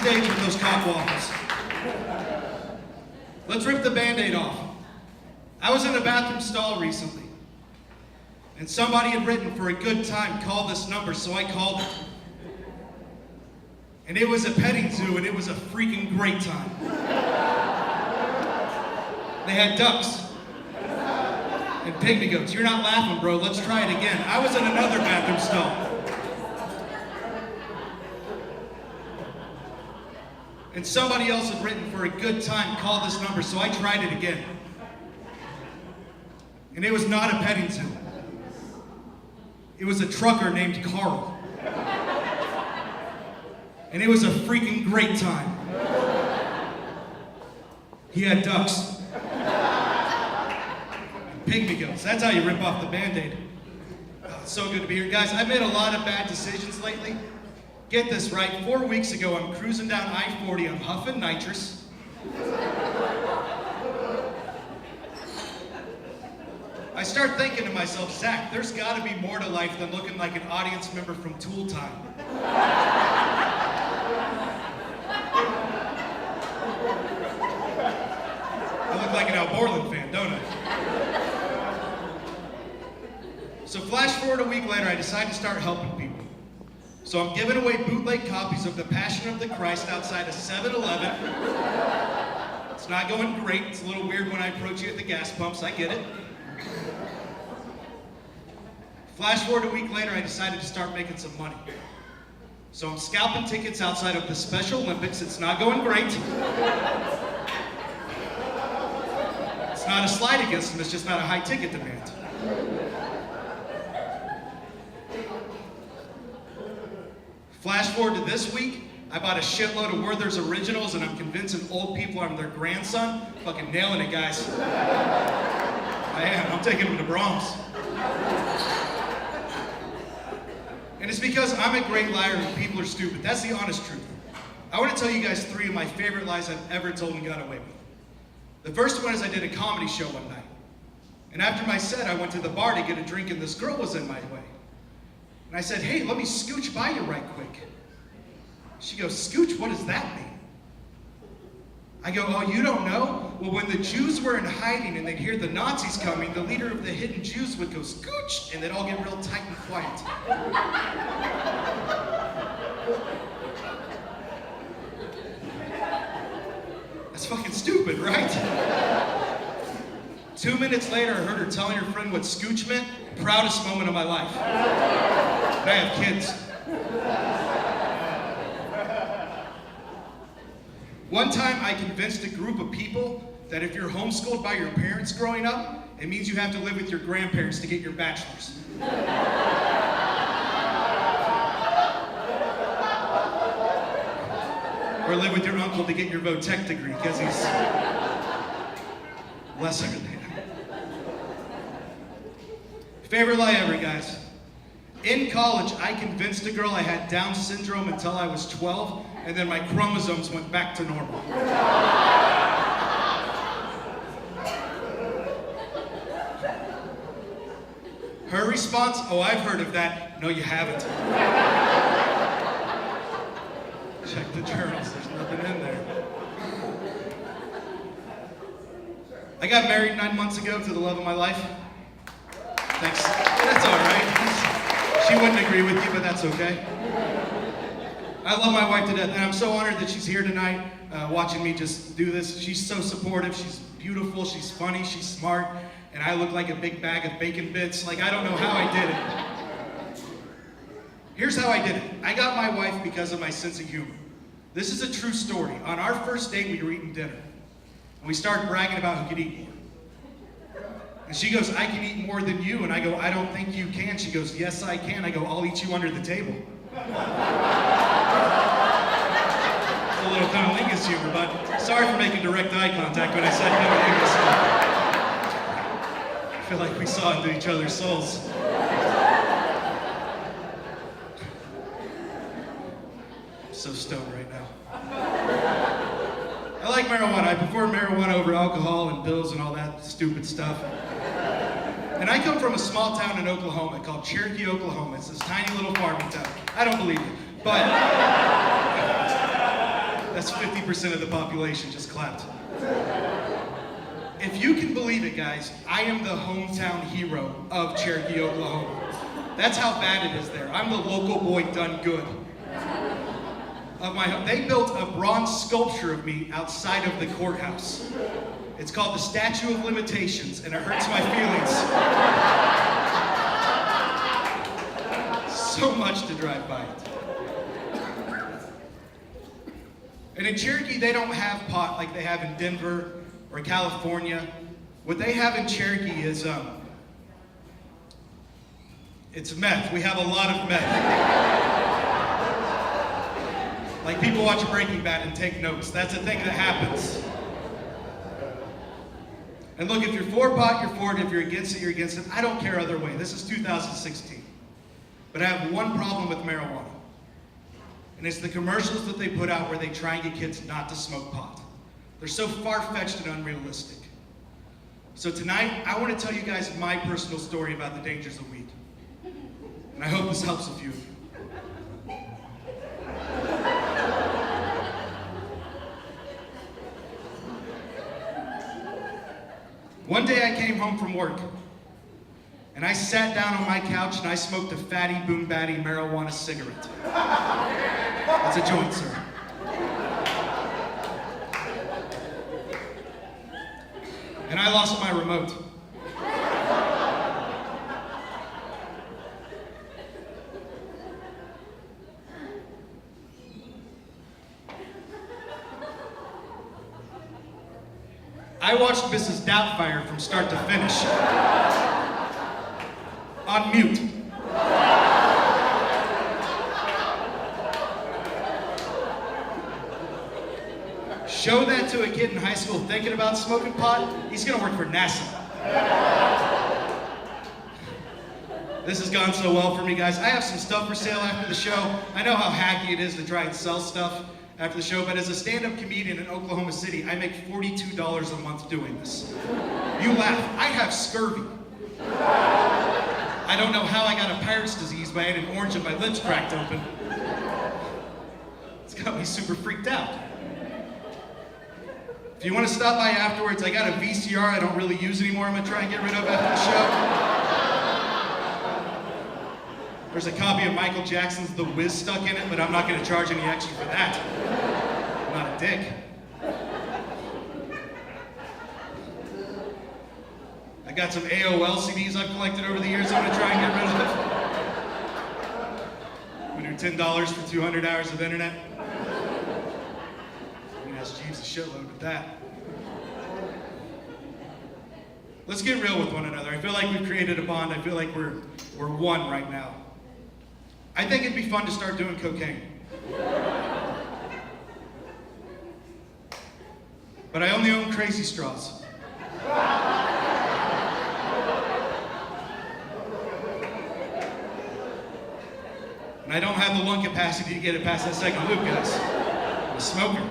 stage with those cock waffles. Let's rip the Band-Aid off. I was in a bathroom stall recently, and somebody had written, for a good time, call this number, so I called it. And it was a petting zoo, and it was a freaking great time. They had ducks and pygmy goats. You're not laughing, bro. Let's try it again. I was in another bathroom stall. And somebody else had written, for a good time, call this number, so I tried it again. And it was not a petting zoo. It was a trucker named Carl. And it was a freaking great time. He had ducks. Pygmy goats. That's how you rip off the Band-Aid. Oh, it's so good to be here. Guys, I've made a lot of bad decisions lately. Get this right, 4 weeks ago, I'm cruising down I-40, I'm huffing nitrous. I start thinking to myself, Zach, there's gotta be more to life than looking like an audience member from Tool Time. I look like an Al Borland fan, don't I? So flash forward a week later, I decide to start helping people. So I'm giving away bootleg copies of The Passion of the Christ outside of 7-Eleven. It's not going great. It's a little weird when I approach you at the gas pumps. I get it. Flash forward a week later, I decided to start making some money. So I'm scalping tickets outside of the Special Olympics. It's not going great. It's not a slide against them. It's just not a high ticket demand. Flash forward to this week, I bought a shitload of Werther's Originals and I'm convincing old people I'm their grandson. Fucking nailing it, guys. I am. I'm taking them to Brahms. And it's because I'm a great liar and people are stupid. That's the honest truth. I want to tell you guys 3 of my favorite lies I've ever told and got away with. The first one is I did a comedy show one night. And after my set, I went to the bar to get a drink and this girl was in my way. And I said, hey, let me scooch by you right quick. She goes, scooch, what does that mean? I go, oh, you don't know? Well, when the Jews were in hiding and they'd hear the Nazis coming, the leader of the hidden Jews would go, scooch, and they'd all get real tight and quiet. That's fucking stupid, right? 2 minutes later, I heard her telling her friend what scooch meant. Proudest moment of my life. And I have kids. One time I convinced a group of people that if you're homeschooled by your parents growing up, it means you have to live with your grandparents to get your bachelor's. Or live with your uncle to get your vo-tech degree, because he's lesser than you. Favorite lie ever, guys. In college, I convinced a girl I had Down syndrome until I was 12, and then my chromosomes went back to normal. Her response, oh, I've heard of that. No, you haven't. Check the journals, there's nothing in there. I got married 9 months ago to the love of my life. Thanks. That's all right. She wouldn't agree with you, but that's okay. I love my wife to death, and I'm so honored that she's here tonight watching me just do this. She's so supportive. She's beautiful. She's funny. She's smart. And I look like a big bag of bacon bits. Like, I don't know how I did it. Here's how I did it. I got my wife because of my sense of humor. This is a true story. On our first date, we were eating dinner. And we started bragging about who could eat more. And she goes, I can eat more than you. And I go, I don't think you can. She goes, yes, I can. I go, I'll eat you under the table. It's a little cunnilingus humor, but sorry for making direct eye contact when I said cunnilingus. I feel like we saw into each other's souls. I'm so stoned right now. I like marijuana. I prefer marijuana over alcohol and pills and all that stupid stuff. And I come from a small town in Oklahoma called Cherokee, Oklahoma. It's this tiny little farming town. I don't believe it, but That's 50% of the population just clapped. If you can believe it, guys, I am the hometown hero of Cherokee, Oklahoma. That's how bad it is there. I'm the local boy done good. Of my home. They built a bronze sculpture of me outside of the courthouse. It's called the Statue of Limitations, and it hurts my feelings so much to drive by it. And in Cherokee, they don't have pot like they have in Denver or California. What they have in Cherokee is, it's meth. We have a lot of meth. Like people watch Breaking Bad and take notes. That's a thing that happens. And look, if you're for pot, you're for it. If you're against it, you're against it. I don't care either way. This is 2016. But I have one problem with marijuana. And it's the commercials that they put out where they try and get kids not to smoke pot. They're so far-fetched and unrealistic. So tonight, I want to tell you guys my personal story about the dangers of weed. And I hope this helps a few of you. One day I came home from work, and I sat down on my couch and I smoked a fatty boom batty marijuana cigarette. That's a joint, sir. And I lost my remote. I watched Mrs. Doubtfire from start to finish. On mute. Show that to a kid in high school thinking about smoking pot, he's gonna work for NASA. This has gone so well for me, guys. I have some stuff for sale after the show. I know how hacky it is to try and sell stuff after the show, but as a stand-up comedian in Oklahoma City, I make $42 a month doing this. You laugh, I have scurvy. I don't know how I got a Pirate's disease, but I had an orange and my lips cracked open. It's got me super freaked out. If you want to stop by afterwards, I got a VCR I don't really use anymore I'm gonna try and get rid of after the show. There's a copy of Michael Jackson's The Wiz stuck in it, but I'm not gonna charge any extra for that. I'm not a dick. I got some AOL CDs I've collected over the years I'm gonna try and get rid of. We do $10 for 200 hours of internet. Ask Jeeves a shitload with that. Let's get real with one another. I feel like we've created a bond. I feel like we're one right now. I think it'd be fun to start doing cocaine. But I only own crazy straws. And I don't have the lung capacity to get it past that second loop, guys. I'm a smoker.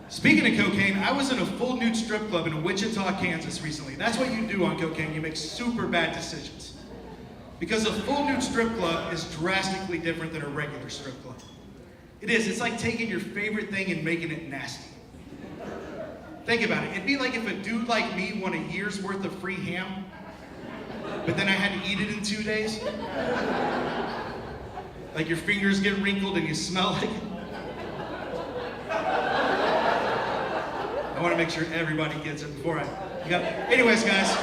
Speaking of cocaine, I was in a full nude strip club in Wichita, Kansas recently. That's what you do on cocaine. You make super bad decisions. Because a full nude strip club is drastically different than a regular strip club. It is. It's like taking your favorite thing and making it nasty. Think about it. It'd be like if a dude like me won a year's worth of free ham, but then I had to eat it in 2 days. Like your fingers get wrinkled and you smell like it. I want to make sure everybody gets it before anyways, guys.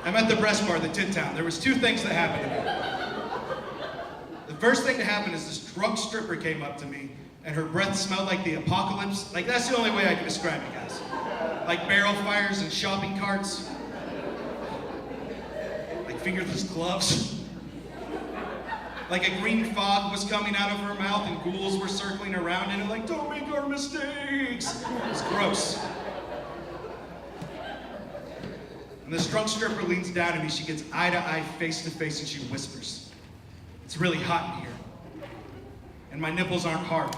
I'm at the breast bar, the Tit Town. There was two things that happened to me. The first thing that happened is this drunk stripper came up to me and her breath smelled like the apocalypse. Like, that's the only way I can describe it, guys. Like barrel fires and shopping carts. Like fingerless gloves. Like a green fog was coming out of her mouth and ghouls were circling around in it like, don't make our mistakes. It was gross. And this drunk stripper leans down to me. She gets eye to eye, face to face, and she whispers, it's really hot in here. And my nipples aren't hard.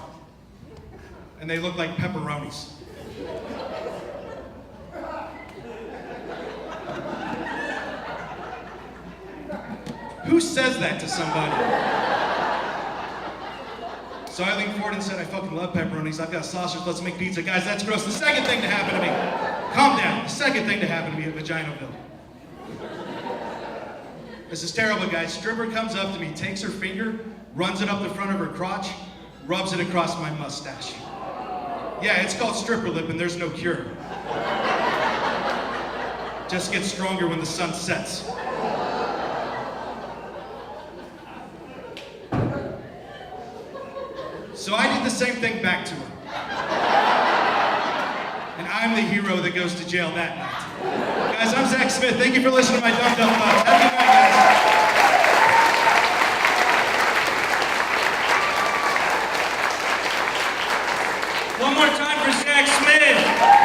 And they look like pepperonis. Who says that to somebody? So I leaned forward and said, I fucking love pepperonis. I've got sausage. Let's make pizza. Guys, that's gross. The second thing to happen to me. Calm down. The second thing to happen to me at Vaginaville. This is terrible, guys. Stripper comes up to me, takes her finger, runs it up the front of her crotch, rubs it across my mustache. Yeah, it's called stripper lip and there's no cure. Just gets stronger when the sun sets. So I did the same thing back to her. And I'm the hero that goes to jail that night. Guys, I'm Zach Smith. Thank you for listening to my Dumb Dumb Thoughts. Have a good night, guys. One more time for Zach Smith.